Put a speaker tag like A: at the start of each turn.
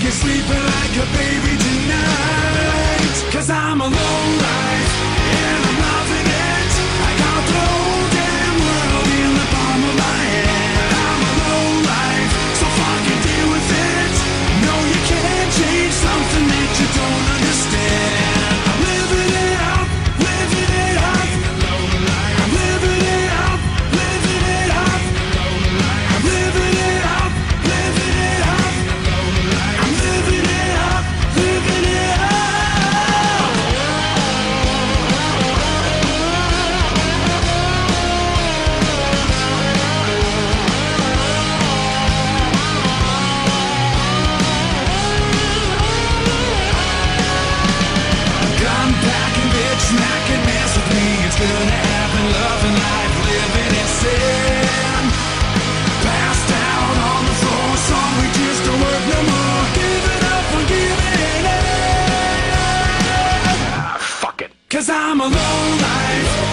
A: me sleeping like a baby tonight. 'Cause I'm a low life, and I'm loving it. I got the whole damn world in the palm of my hand. I'm a low life, so fucking deal with it. No, you can't change something that you don't understand. I'm living it up, living it up. I'm living it up, living it up. I'm living it up, living it up. I'm living it up, living it up. Gun packing, bitch smacking, mess with me. It's gonna happen, loving life, living in sin. Passed out on the floor, song we just don't work no more. Giving up or giving in. Ah, fuck it. 'Cause I'm a low life.